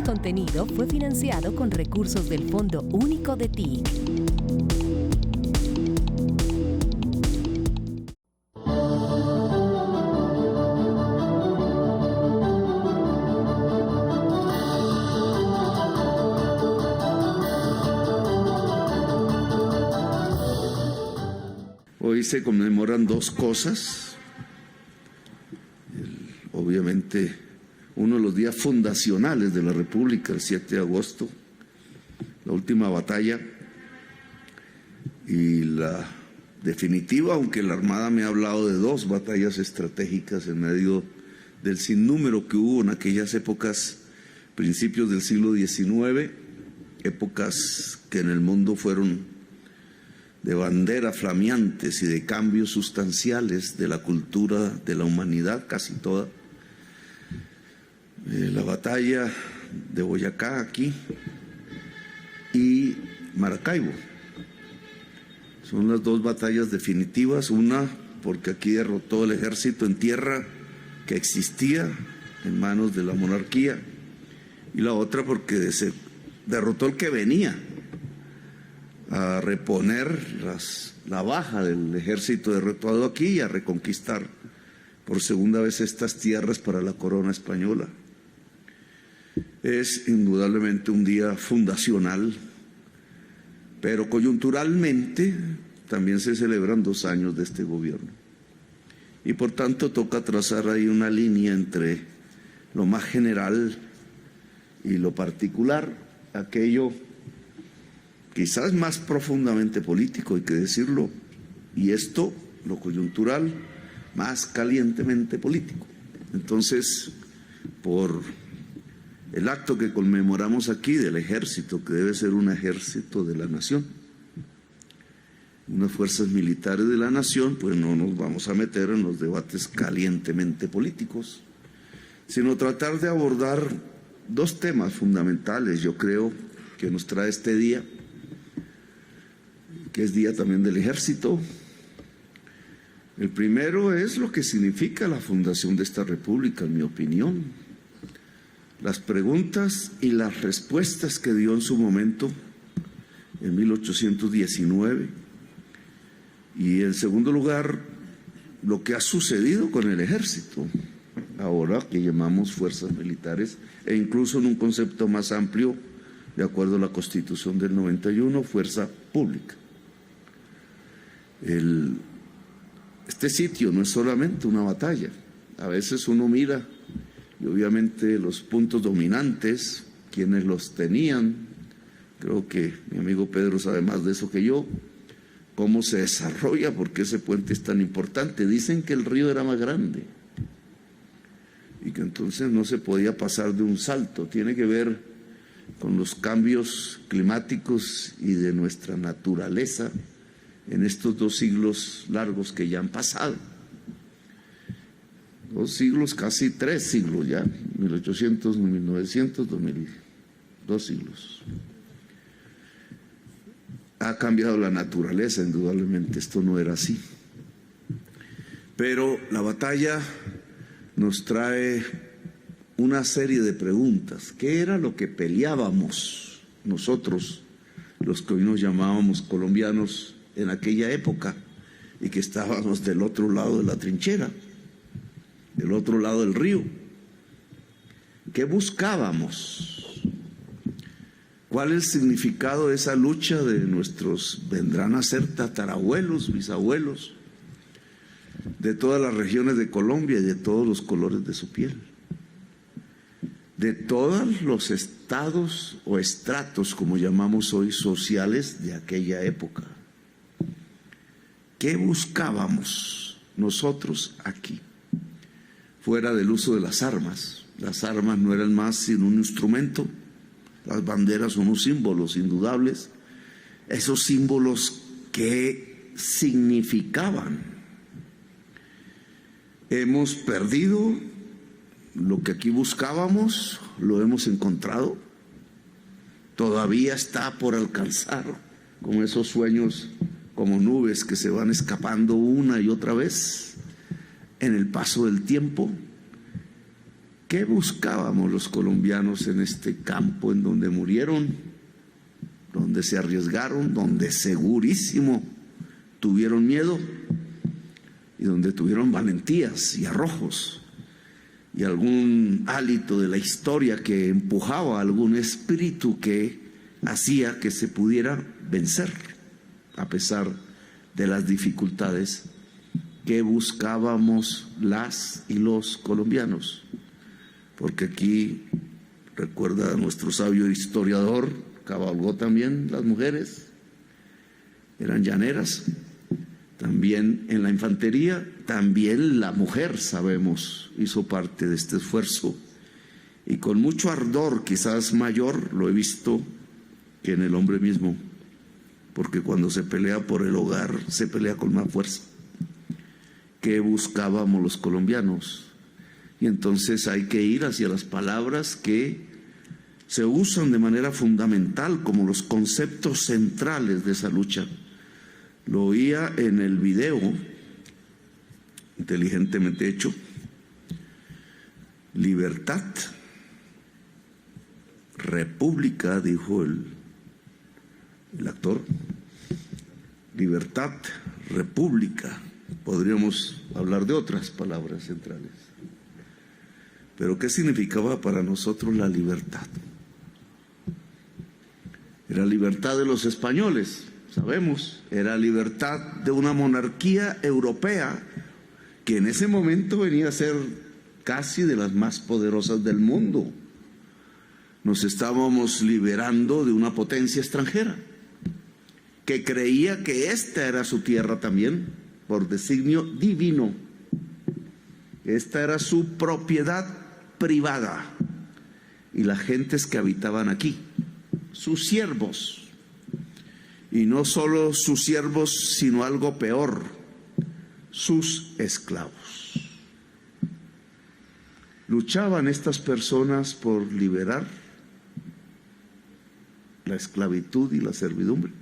contenido fue financiado con recursos del Fondo Único de TIC. Hoy se conmemoran dos cosas. Obviamente, uno de los días fundacionales de la República, el 7 de agosto, la última batalla, y la definitiva, aunque la Armada me ha hablado de dos batallas estratégicas en medio del sinnúmero que hubo en aquellas épocas, principios del siglo XIX, épocas que en el mundo fueron de banderas flameantes y de cambios sustanciales de la cultura de la humanidad, casi toda. La batalla de Boyacá aquí y Maracaibo. Son las dos batallas definitivas, una porque aquí derrotó el ejército en tierra que existía en manos de la monarquía, y la otra porque se derrotó el que venía a reponer la baja del ejército derrotado aquí y a reconquistar por segunda vez estas tierras para la corona española. Es indudablemente un día fundacional, pero coyunturalmente también se celebran 2 años de este gobierno. Y por tanto toca trazar ahí una línea entre lo más general y lo particular, aquello quizás más profundamente político, hay que decirlo, y esto, lo coyuntural, más calientemente político. Entonces, por el acto que conmemoramos aquí del ejército, que debe ser un ejército de la nación, unas fuerzas militares de la nación, pues no nos vamos a meter en los debates calientemente políticos, sino tratar de abordar 2 temas fundamentales, yo creo, que nos trae este día, que es día también del ejército. El primero es lo que significa la fundación de esta república, en mi opinión. Las preguntas y las respuestas que dio en su momento, en 1819. Y en segundo lugar, lo que ha sucedido con el ejército, ahora que llamamos fuerzas militares, e incluso en un concepto más amplio, de acuerdo a la Constitución del 91, fuerza pública. Este sitio no es solamente una batalla. A veces uno mira, y obviamente los puntos dominantes, quienes los tenían, creo que mi amigo Pedro sabe más de eso que yo, cómo se desarrolla, por qué ese puente es tan importante. Dicen que el río era más grande y que entonces no se podía pasar de un salto. Tiene que ver con los cambios climáticos y de nuestra naturaleza en estos 2 siglos largos que ya han pasado. 2 siglos, casi 3 siglos ya, 1800, 1900, 2000, 2 siglos. Ha cambiado la naturaleza, indudablemente, esto no era así. Pero la batalla nos trae una serie de preguntas. ¿Qué era lo que peleábamos nosotros, los que hoy nos llamábamos colombianos en aquella época, y que estábamos del otro lado de la trinchera, del otro lado del río? ¿Qué buscábamos? ¿Cuál es el significado de esa lucha de nuestros, vendrán a ser tatarabuelos, bisabuelos, de todas las regiones de Colombia y de todos los colores de su piel, de todos los estados o estratos, como llamamos hoy, sociales de aquella época? ¿Qué buscábamos nosotros aquí? Fuera del uso de las armas. Las armas no eran más sino un instrumento. Las banderas son unos símbolos indudables. Esos símbolos, ¿qué significaban? Hemos perdido lo que aquí buscábamos, lo hemos encontrado. Todavía está por alcanzar, como esos sueños, como nubes que se van escapando una y otra vez en el paso del tiempo. ¿Qué buscábamos los colombianos en este campo en donde murieron, donde se arriesgaron, donde segurísimo tuvieron miedo y donde tuvieron valentías y arrojos y algún hálito de la historia que empujaba, algún espíritu que hacía que se pudiera vencer a pesar de las dificultades que buscábamos las y los colombianos? Porque aquí, recuerda nuestro sabio historiador, cabalgó también las mujeres, eran llaneras, también en la infantería, también la mujer, sabemos, hizo parte de este esfuerzo, y con mucho ardor, quizás mayor, lo he visto, que en el hombre mismo, porque cuando se pelea por el hogar, se pelea con más fuerza. ¿Qué buscábamos los colombianos? Y entonces hay que ir hacia las palabras que se usan de manera fundamental como los conceptos centrales de esa lucha. Lo oía en el video, inteligentemente hecho, libertad, república, dijo el actor, libertad, república. Podríamos hablar de otras palabras centrales. Pero ¿qué significaba para nosotros la libertad? Era libertad de los españoles, sabemos, era libertad de una monarquía europea que en ese momento venía a ser casi de las más poderosas del mundo. Nos estábamos liberando de una potencia extranjera que creía que esta era su tierra también, por designio divino. Esta era su propiedad privada y las gentes que habitaban aquí, sus siervos, y no solo sus siervos, sino algo peor, sus esclavos. Luchaban estas personas por liberar la esclavitud y la servidumbre.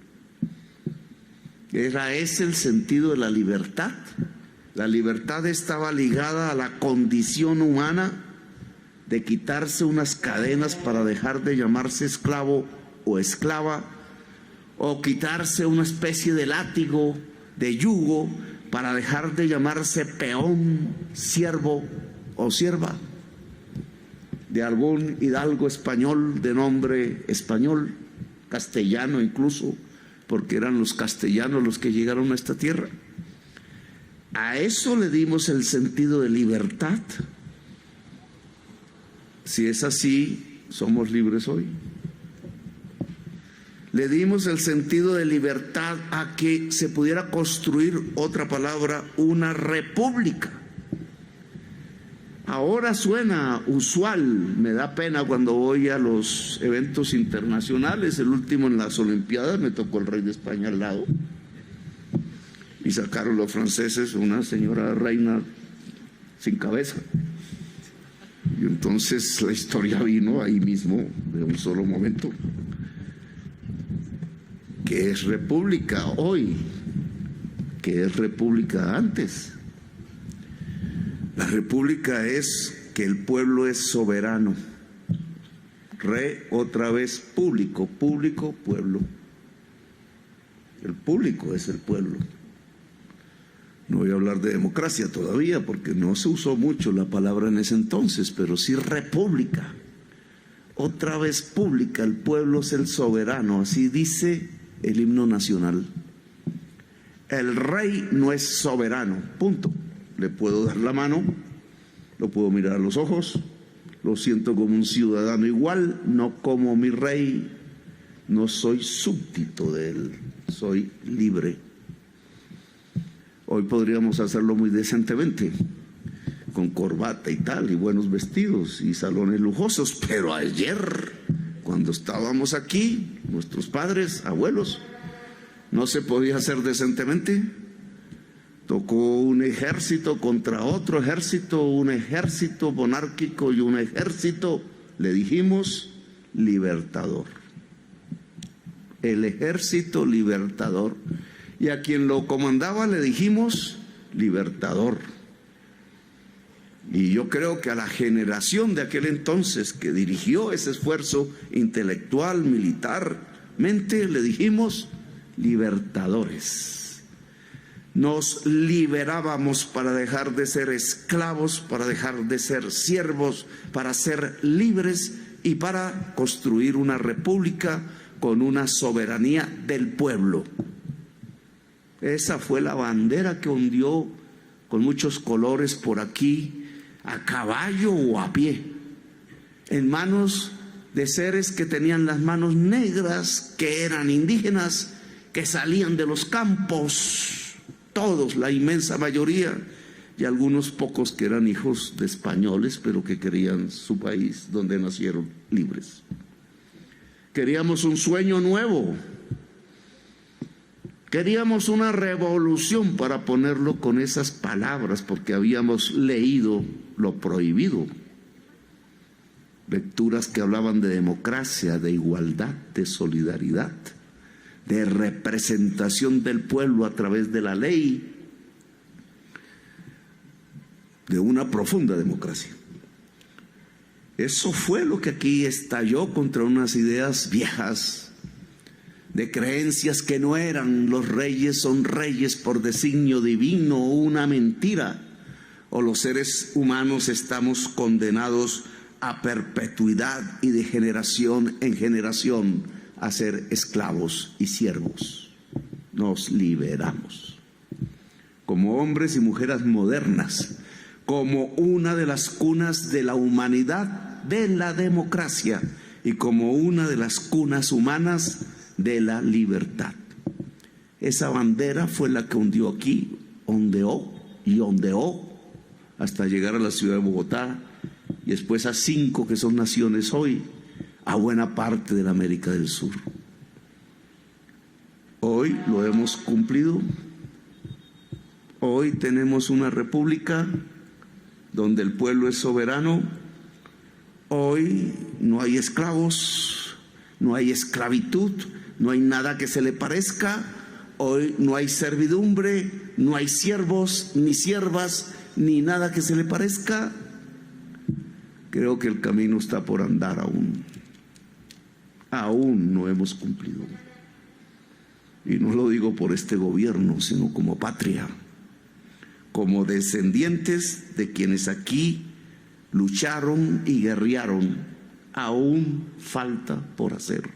¿Era ese el sentido de la libertad? La libertad estaba ligada a la condición humana de quitarse unas cadenas para dejar de llamarse esclavo o esclava, o quitarse una especie de látigo, de yugo, para dejar de llamarse peón, siervo o sierva de algún hidalgo español de nombre español, castellano incluso, porque eran los castellanos los que llegaron a esta tierra. A eso le dimos el sentido de libertad. Si es así, somos libres hoy. Le dimos el sentido de libertad a que se pudiera construir, otra palabra, una república. Ahora suena usual, me da pena cuando voy a los eventos internacionales, el último en las Olimpiadas me tocó el rey de España al lado, y sacaron los franceses una señora reina sin cabeza. Y entonces la historia vino ahí mismo, de un solo momento. ¿Qué es república hoy? ¿Qué es república antes? La república es que el pueblo es soberano. Otra vez público, público, pueblo. El público es el pueblo. No voy a hablar de democracia todavía porque no se usó mucho la palabra en ese entonces, pero sí república. Otra vez pública, el pueblo es el soberano, así dice el himno nacional. El rey no es soberano, punto. Le puedo dar la mano, lo puedo mirar a los ojos, lo siento como un ciudadano igual, no como mi rey, no soy súbdito de él, soy libre. Hoy podríamos hacerlo muy decentemente, con corbata y tal, y buenos vestidos y salones lujosos, pero ayer, cuando estábamos aquí, nuestros padres, abuelos, no se podía hacer decentemente. Tocó un ejército contra otro ejército, un ejército monárquico y un ejército, le dijimos, libertador. El ejército libertador. Y a quien lo comandaba le dijimos libertador. Y yo creo que a la generación de aquel entonces que dirigió ese esfuerzo intelectual, militarmente, le dijimos libertadores. Nos liberábamos para dejar de ser esclavos, para dejar de ser siervos, para ser libres y para construir una república con una soberanía del pueblo. Esa fue la bandera que ondeó con muchos colores por aquí, a caballo o a pie, en manos de seres que tenían las manos negras, que eran indígenas, que salían de los campos, todos, la inmensa mayoría, y algunos pocos que eran hijos de españoles, pero que querían su país donde nacieron libres. Queríamos un sueño nuevo, queríamos una revolución, para ponerlo con esas palabras, porque habíamos leído lo prohibido. Lecturas que hablaban de democracia, de igualdad, de solidaridad, de representación del pueblo a través de la ley, de una profunda democracia. Eso fue lo que aquí estalló contra unas ideas viejas, de creencias que no eran. Los reyes son reyes por designio divino, una mentira. O los seres humanos estamos condenados a perpetuidad y de generación en generación a ser esclavos y siervos. Nos liberamos como hombres y mujeres modernas, como una de las cunas de la humanidad, de la democracia, y como una de las cunas humanas de la libertad. Esa bandera fue la que hundió aquí, ondeó y ondeó hasta llegar a la ciudad de Bogotá, y después a 5 que son naciones hoy, a buena parte de la América del Sur. Hoy lo hemos cumplido. Hoy tenemos una república donde el pueblo es soberano. Hoy no hay esclavos, no hay esclavitud, no hay nada que se le parezca. Hoy no hay servidumbre, no hay siervos ni siervas, ni nada que se le parezca. Creo que el camino está por andar aún. Aún no hemos cumplido. Y no lo digo por este gobierno, sino como patria, como descendientes de quienes aquí lucharon y guerrearon. Aún falta por hacer.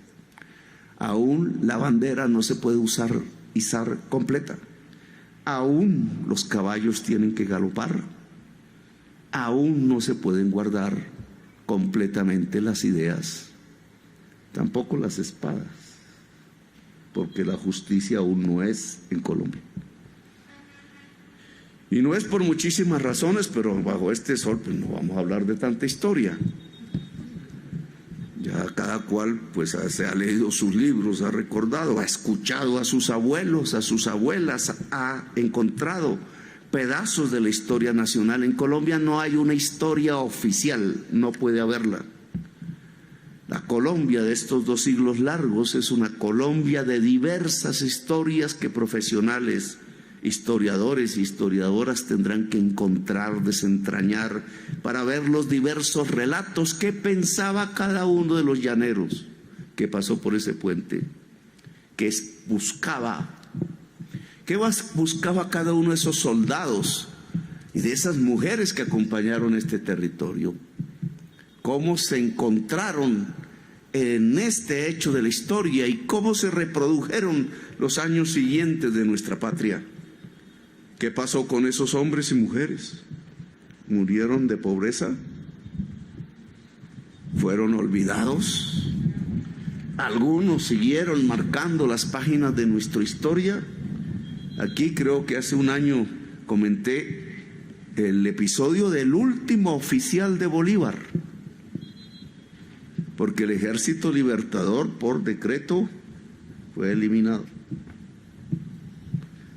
Aún la bandera no se puede izar completa. Aún los caballos tienen que galopar. Aún no se pueden guardar completamente las ideas, tampoco las espadas, porque la justicia aún no es en Colombia. Y no es por muchísimas razones, pero bajo este sol pues no vamos a hablar de tanta historia. Ya cada cual pues se ha leído sus libros, ha recordado, ha escuchado a sus abuelos, a sus abuelas, ha encontrado pedazos de la historia nacional. En Colombia no hay una historia oficial, no puede haberla. La Colombia de estos 2 siglos largos es una Colombia de diversas historias que profesionales, historiadores y historiadoras tendrán que encontrar, desentrañar, para ver los diversos relatos que pensaba cada uno de los llaneros que pasó por ese puente, que buscaba cada uno de esos soldados y de esas mujeres que acompañaron este territorio. Cómo se encontraron en este hecho de la historia y cómo se reprodujeron los años siguientes de nuestra patria. ¿Qué pasó con esos hombres y mujeres? ¿Murieron de pobreza? ¿Fueron olvidados? ¿Algunos siguieron marcando las páginas de nuestra historia? Aquí creo que hace un año comenté el episodio del último oficial de Bolívar, porque el Ejército Libertador por decreto fue eliminado.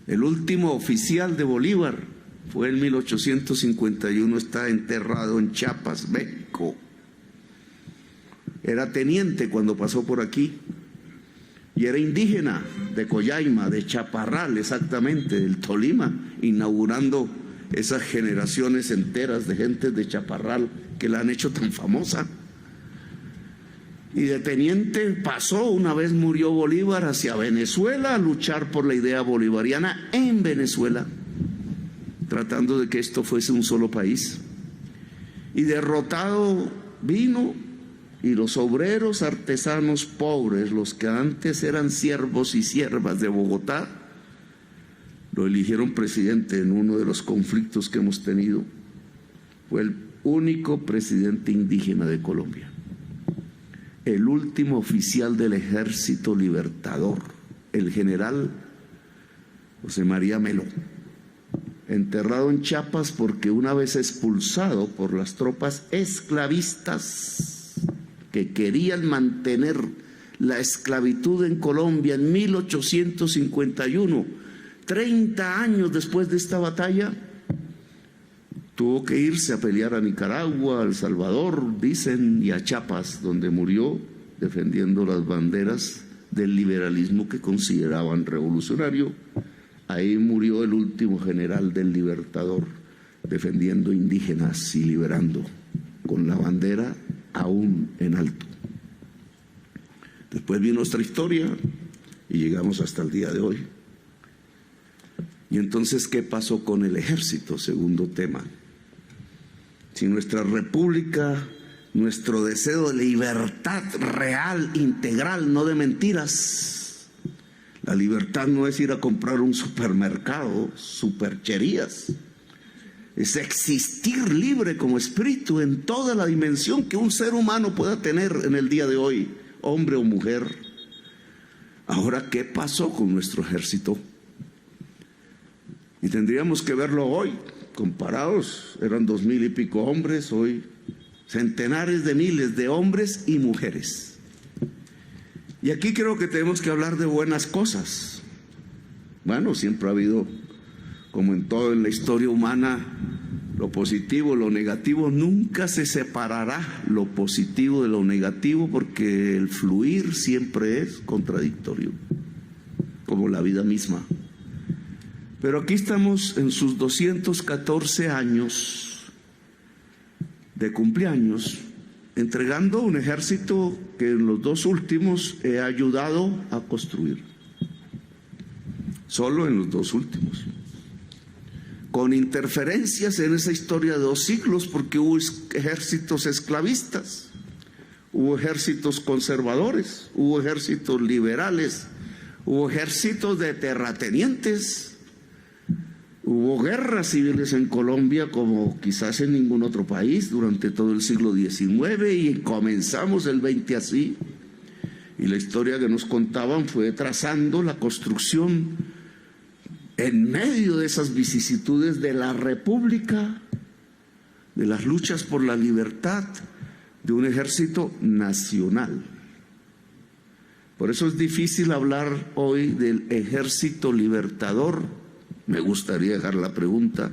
El último oficial de Bolívar fue en 1851, está enterrado en Chiapas, México. Era teniente cuando pasó por aquí. Y era indígena de Collaima, de Chaparral exactamente, del Tolima, inaugurando esas generaciones enteras de gente de Chaparral que la han hecho tan famosa. Y de teniente pasó, una vez murió Bolívar, hacia Venezuela a luchar por la idea bolivariana en Venezuela, tratando de que esto fuese un solo país. Y derrotado vino, y los obreros artesanos pobres, los que antes eran siervos y siervas de Bogotá, lo eligieron presidente en uno de los conflictos que hemos tenido. Fue el único presidente indígena de Colombia, el último oficial del Ejército Libertador, el general José María Melo, enterrado en Chiapas porque una vez expulsado por las tropas esclavistas que querían mantener la esclavitud en Colombia en 1851, 30 años después de esta batalla, tuvo que irse a pelear a Nicaragua, a El Salvador, dicen, y a Chiapas, donde murió defendiendo las banderas del liberalismo que consideraban revolucionario. Ahí murió el último general del Libertador, defendiendo indígenas y liberando, con la bandera aún en alto. Después vino nuestra historia y llegamos hasta el día de hoy. Y entonces, ¿qué pasó con el ejército? Segundo tema. Si nuestra república, nuestro deseo de libertad real, integral, no de mentiras. La libertad no es ir a comprar un supermercado, supercherías. Es existir libre como espíritu en toda la dimensión que un ser humano pueda tener en el día de hoy, hombre o mujer. Ahora, ¿qué pasó con nuestro ejército? Y tendríamos que verlo hoy. Comparados, eran 2000 y pico hombres, hoy centenares de miles de hombres y mujeres. Y aquí creo que tenemos que hablar de buenas cosas. Bueno, siempre ha habido, como en todo en la historia humana, lo positivo, lo negativo. Nunca se separará lo positivo de lo negativo, porque el fluir siempre es contradictorio, como la vida misma. Pero aquí estamos en sus 214 años de cumpleaños, entregando un ejército que en los dos últimos he ayudado a construir. Solo en los dos últimos. Con interferencias en esa historia de 2 siglos, porque hubo ejércitos esclavistas, hubo ejércitos conservadores, hubo ejércitos liberales, hubo ejércitos de terratenientes. Hubo guerras civiles en Colombia como quizás en ningún otro país durante todo el siglo XIX, y comenzamos el XX así. Y la historia que nos contaban fue trazando la construcción en medio de esas vicisitudes de la República, de las luchas por la libertad, de un ejército nacional. Por eso es difícil hablar hoy del ejército libertador. Me gustaría dejar la pregunta: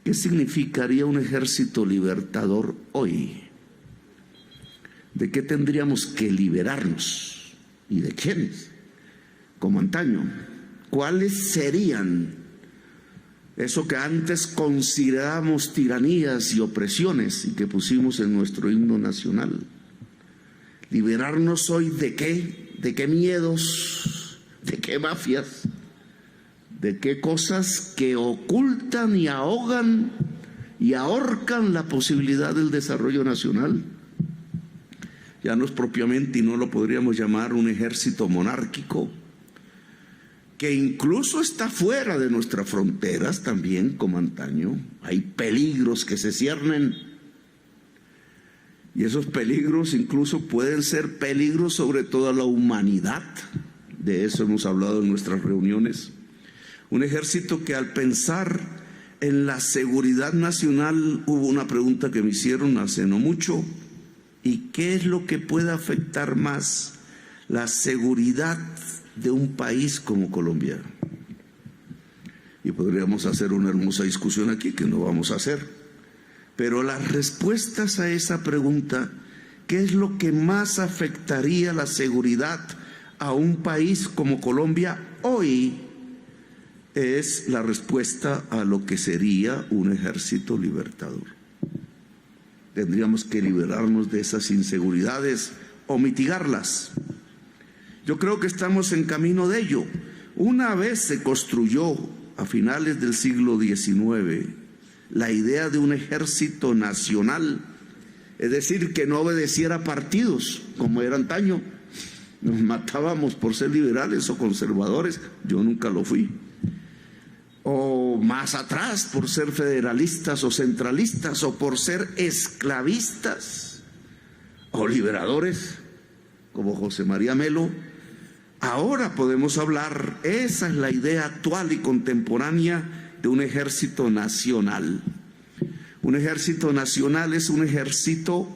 ¿qué significaría un ejército libertador hoy? ¿De qué tendríamos que liberarnos? ¿Y de quiénes? Como antaño. ¿Cuáles serían eso que antes considerábamos tiranías y opresiones y que pusimos en nuestro himno nacional? ¿Liberarnos hoy de qué? ¿De qué miedos? ¿De qué mafias? ¿De qué cosas que ocultan y ahogan y ahorcan la posibilidad del desarrollo nacional? Ya no es propiamente, y no lo podríamos llamar, un ejército monárquico, que incluso está fuera de nuestras fronteras también, como antaño. Hay peligros que se ciernen, y esos peligros incluso pueden ser peligros sobre toda la humanidad. De eso hemos hablado en nuestras reuniones. Un ejército que, al pensar en la seguridad nacional, hubo una pregunta que me hicieron hace no mucho: ¿y qué es lo que puede afectar más la seguridad de un país como Colombia? Y podríamos hacer una hermosa discusión aquí, que no vamos a hacer. Pero las respuestas a esa pregunta, ¿qué es lo que más afectaría la seguridad a un país como Colombia hoy? es la respuesta a lo que sería un ejército libertador. Tendríamos que liberarnos de esas inseguridades o mitigarlas. Yo creo que estamos en camino de ello. Una vez se construyó a finales del siglo XIX la idea de un ejército nacional, es decir, que no obedeciera a partidos como era antaño. Nos matábamos por ser liberales o conservadores, yo nunca lo fui. O más atrás, por ser federalistas o centralistas, o por ser esclavistas o liberadores, como José María Melo. Ahora podemos hablar, esa es la idea actual y contemporánea de un ejército nacional. Un ejército nacional es un ejército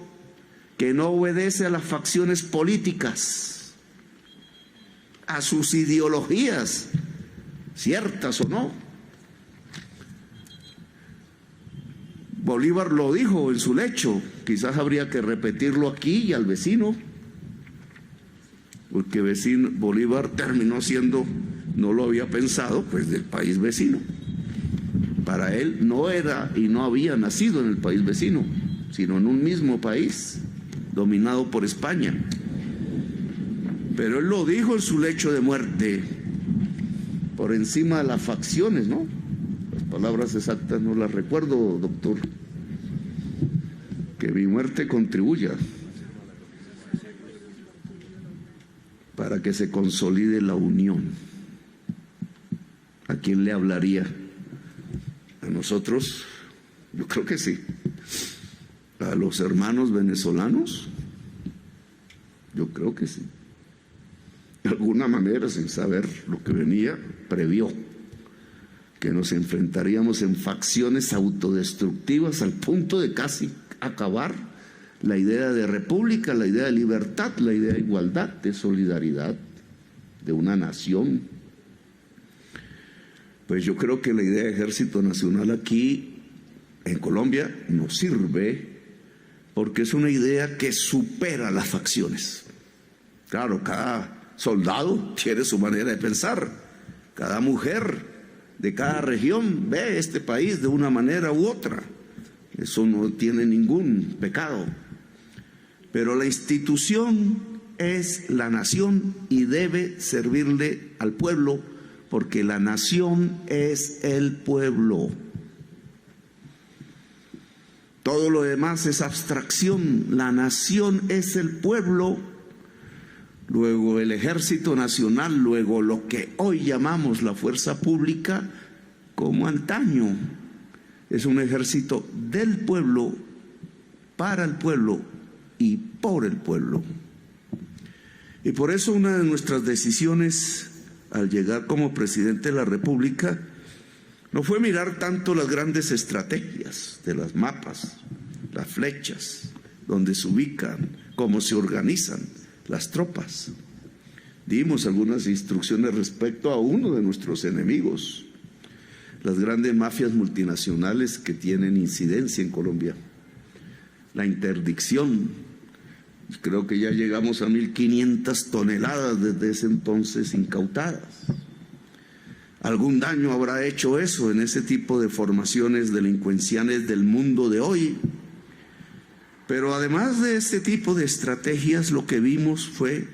que no obedece a las facciones políticas, a sus ideologías, ciertas o no. Bolívar lo dijo en su lecho, quizás habría que repetirlo aquí y al vecino, porque Bolívar terminó siendo, no lo había pensado, pues del país vecino. Para él no era y no había nacido en el país vecino, sino en un mismo país dominado por España. Pero él lo dijo en su lecho de muerte, por encima de las facciones, ¿no? Las palabras exactas no las recuerdo, doctor. Que mi muerte contribuya para que se consolide la unión. ¿A quién le hablaría? ¿A nosotros? Yo creo que sí. ¿A los hermanos venezolanos? Yo creo que sí. De alguna manera, sin saber lo que venía, previó que nos enfrentaríamos en facciones autodestructivas al punto de casi acabar la idea de república, la idea de libertad, la idea de igualdad, de solidaridad, de una nación. Pues yo creo que la idea de ejército nacional aquí en Colombia nos sirve porque es una idea que supera las facciones. Claro, cada soldado tiene su manera de pensar, cada mujer de cada región ve este país de una manera u otra. Eso no tiene ningún pecado. Pero la institución es la nación y debe servirle al pueblo, porque la nación es el pueblo. Todo lo demás es abstracción. La nación es el pueblo. Luego el Ejército Nacional, luego lo que hoy llamamos la fuerza pública, como antaño, es un ejército del pueblo, para el pueblo y por el pueblo. Y por eso una de nuestras decisiones al llegar como presidente de la República no fue mirar tanto las grandes estrategias de las mapas, las flechas, donde se ubican, cómo se organizan las tropas. Dimos algunas instrucciones respecto a uno de nuestros enemigos, las grandes mafias multinacionales que tienen incidencia en Colombia. La interdicción, creo que ya llegamos a 1.500 toneladas desde ese entonces incautadas. Algún daño habrá hecho eso en ese tipo de formaciones delincuenciales del mundo de hoy. Pero además de este tipo de estrategias, lo que vimos fue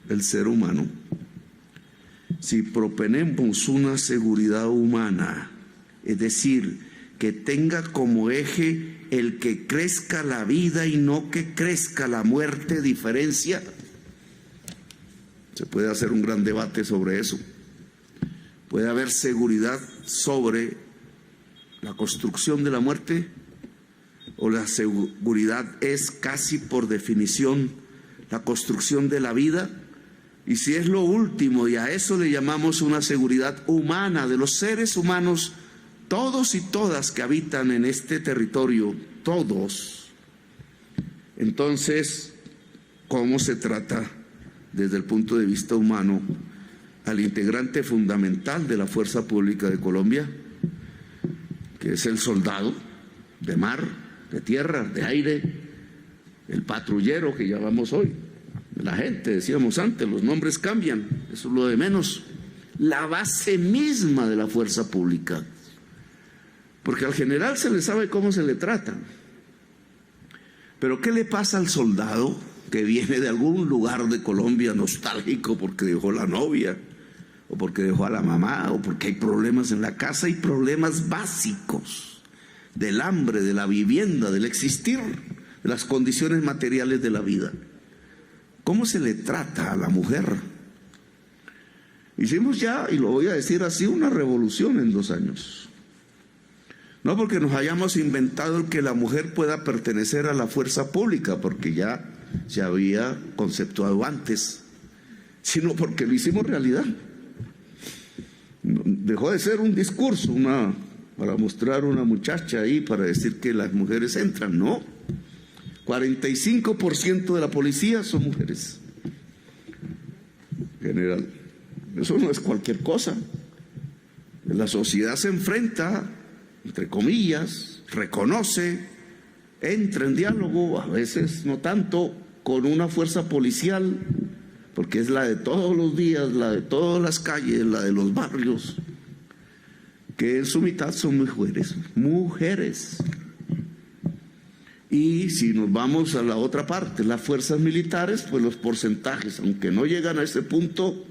el ser humano. Si proponemos una seguridad humana, es decir, que tenga como eje el que crezca la vida y no que crezca la muerte, diferencia, se puede hacer un gran debate sobre eso. Puede haber seguridad sobre la construcción de la muerte, o la seguridad es casi por definición la construcción de la vida. Y si es lo último, y a eso le llamamos una seguridad humana de los seres humanos, todos y todas que habitan en este territorio, todos, entonces, ¿cómo se trata desde el punto de vista humano al integrante fundamental de la fuerza pública de Colombia, que es el soldado de mar, de tierra, de aire, el patrullero que llamamos hoy? La gente, decíamos antes, los nombres cambian, eso es lo de menos. la base misma de la fuerza pública. Porque al general se le sabe cómo se le trata. Pero ¿qué le pasa al soldado que viene de algún lugar de Colombia nostálgico porque dejó la novia, o porque dejó a la mamá, o porque hay problemas en la casa? Hay problemas básicos del hambre, de la vivienda, del existir, de las condiciones materiales de la vida. ¿Cómo se le trata a la mujer? Hicimos ya, y lo voy a decir así, una revolución en 2 años. No porque nos hayamos inventado el que la mujer pueda pertenecer a la fuerza pública, porque ya se había conceptuado antes, sino porque lo hicimos realidad. Dejó de ser un discurso, para mostrar una muchacha ahí, para decir que las mujeres entran. No, 45% de la policía son mujeres. General, eso no es cualquier cosa. La sociedad se enfrenta, entre comillas, reconoce, entra en diálogo, a veces no tanto, con una fuerza policial, porque es la de todos los días, la de todas las calles, la de los barrios, que en su mitad son mujeres. Y si nos vamos a la otra parte, las fuerzas militares, pues los porcentajes, aunque no llegan a ese punto,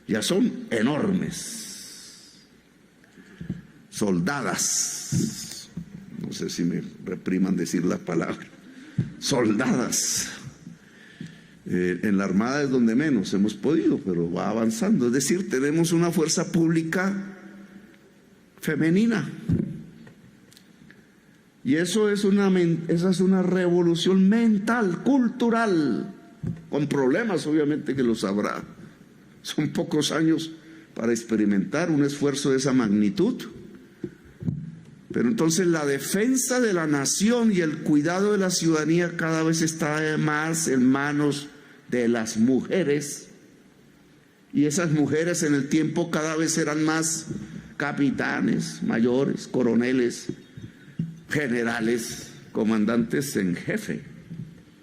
ya son enormes. Soldadas, no sé si me repriman decir la palabra, soldadas. En la Armada es donde menos hemos podido, pero va avanzando. Es decir, tenemos una fuerza pública femenina. Y esa es una revolución mental, cultural, con problemas obviamente que los habrá. Son pocos años para experimentar un esfuerzo de esa magnitud. Pero entonces la defensa de la nación y el cuidado de la ciudadanía cada vez está más en manos de las mujeres. Y esas mujeres en el tiempo cada vez serán más capitanes, mayores, coroneles, generales, comandantes en jefe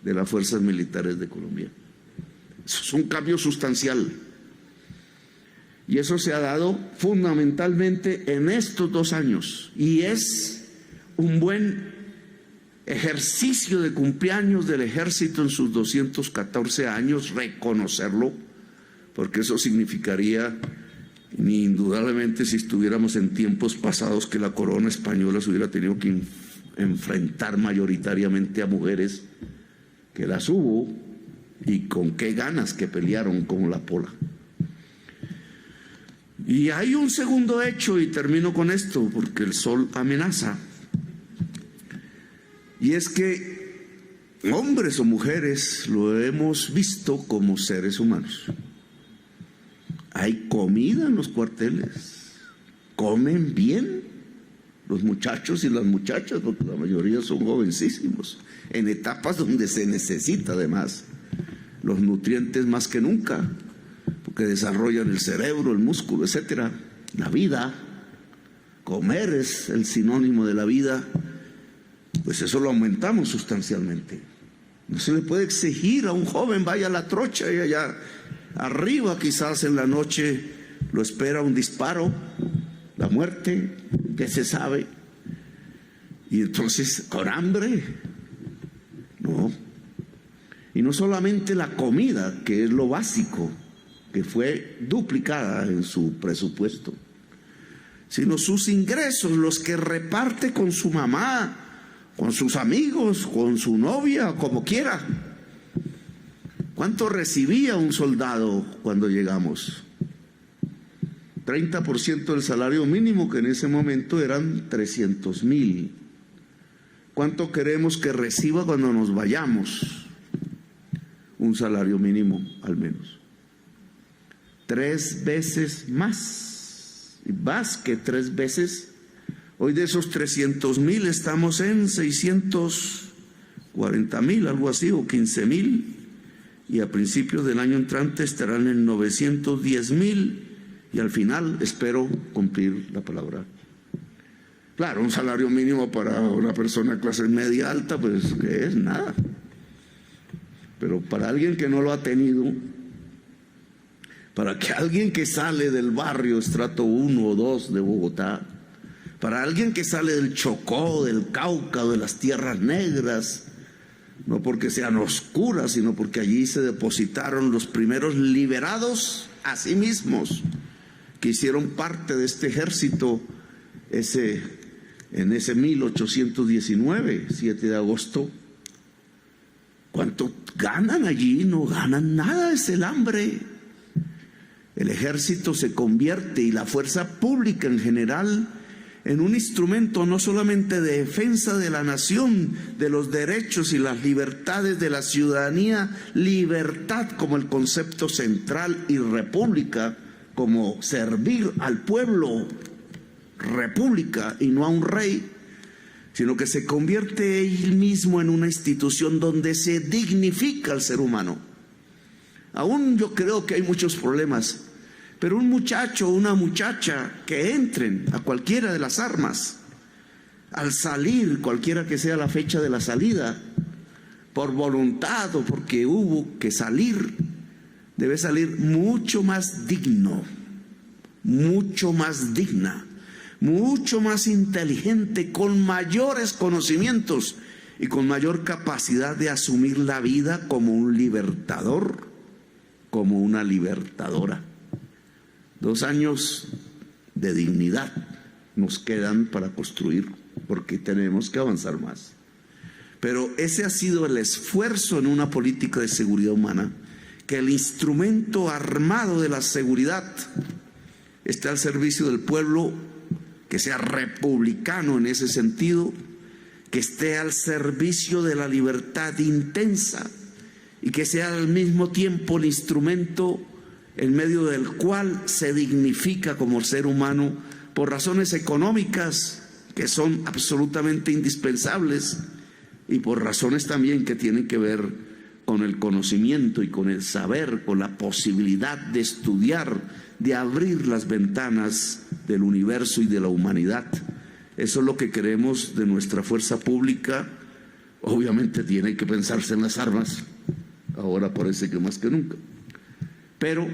de las fuerzas militares de Colombia. Eso es un cambio sustancial. Y eso se ha dado fundamentalmente en estos 2 años. Y es un buen ejercicio de cumpleaños del ejército en sus 214 años, reconocerlo, porque eso significaría, indudablemente, si estuviéramos en tiempos pasados, que la corona española se hubiera tenido que enfrentar mayoritariamente a mujeres, que las hubo, y con qué ganas que pelearon como la pola. Y hay un segundo hecho, y termino con esto, porque el sol amenaza, y es que hombres o mujeres lo hemos visto como seres humanos. Hay comida en los cuarteles, comen bien los muchachos y las muchachas, porque la mayoría son jovencísimos, en etapas donde se necesita además los nutrientes más que nunca, porque desarrollan el cerebro, el músculo, etcétera. La vida, comer es el sinónimo de la vida, pues eso lo aumentamos sustancialmente. No se le puede exigir a un joven vaya a la trocha y allá arriba quizás en la noche lo espera un disparo, la muerte, que se sabe, y entonces con hambre, no. Y no solamente la comida, que es lo básico, que fue duplicada en su presupuesto, sino sus ingresos, los que reparte con su mamá, con sus amigos, con su novia, como quiera. ¿Cuánto recibía un soldado cuando llegamos? 30% del salario mínimo, que en ese momento eran 300,000. ¿Cuánto queremos que reciba cuando nos vayamos? Un salario mínimo al menos. 3 veces más, y más que 3 veces. Hoy de esos 300,000 estamos en 640,000, algo así, o 15,000, y a principios del año entrante estarán en 910,000, y al final espero cumplir la palabra. Claro, un salario mínimo para una persona de clase media alta, pues que es nada. Pero para alguien que no lo ha tenido, para que alguien que sale del barrio estrato 1 o 2 de Bogotá, para alguien que sale del Chocó, del Cauca, de las tierras negras, no porque sean oscuras, sino porque allí se depositaron los primeros liberados a sí mismos, que hicieron parte de este ejército en ese 1819, 7 de agosto. ¿Cuánto ganan allí? No ganan nada, es el hambre. El ejército se convierte, y la fuerza pública en general, en un instrumento no solamente de defensa de la nación, de los derechos y las libertades de la ciudadanía, libertad como el concepto central y república como servir al pueblo, república y no a un rey, sino que se convierte él mismo en una institución donde se dignifica al ser humano. Aún yo creo que hay muchos problemas, pero un muchacho o una muchacha que entren a cualquiera de las armas, al salir, cualquiera que sea la fecha de la salida, por voluntad o porque hubo que salir, debe salir mucho más digno, mucho más digna, mucho más inteligente, con mayores conocimientos y con mayor capacidad de asumir la vida como un libertador, como una libertadora. 2 años de dignidad nos quedan para construir, porque tenemos que avanzar más. Pero ese ha sido el esfuerzo en una política de seguridad humana, que el instrumento armado de la seguridad esté al servicio del pueblo, que sea republicano en ese sentido, que esté al servicio de la libertad intensa y que sea al mismo tiempo el instrumento en medio del cual se dignifica como ser humano por razones económicas que son absolutamente indispensables y por razones también que tienen que ver con el conocimiento y con el saber, con la posibilidad de estudiar, de abrir las ventanas del universo y de la humanidad. Eso es lo que queremos de nuestra fuerza pública. Obviamente tiene que pensarse en las armas, ahora parece que más que nunca. Pero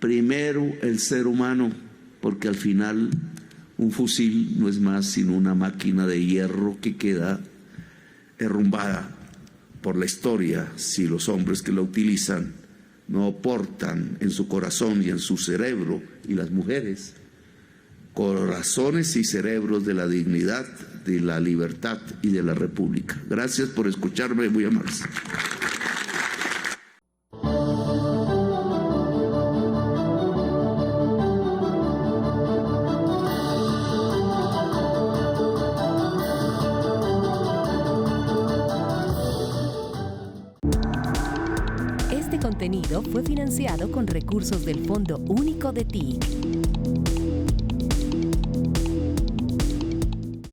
primero el ser humano, porque al final un fusil no es más sino una máquina de hierro que queda derrumbada por la historia si los hombres que la utilizan no portan en su corazón y en su cerebro, y las mujeres, corazones y cerebros de la dignidad, de la libertad y de la república. Gracias por escucharme, muy amables. Este contenido fue financiado con recursos del Fondo Único de TIC.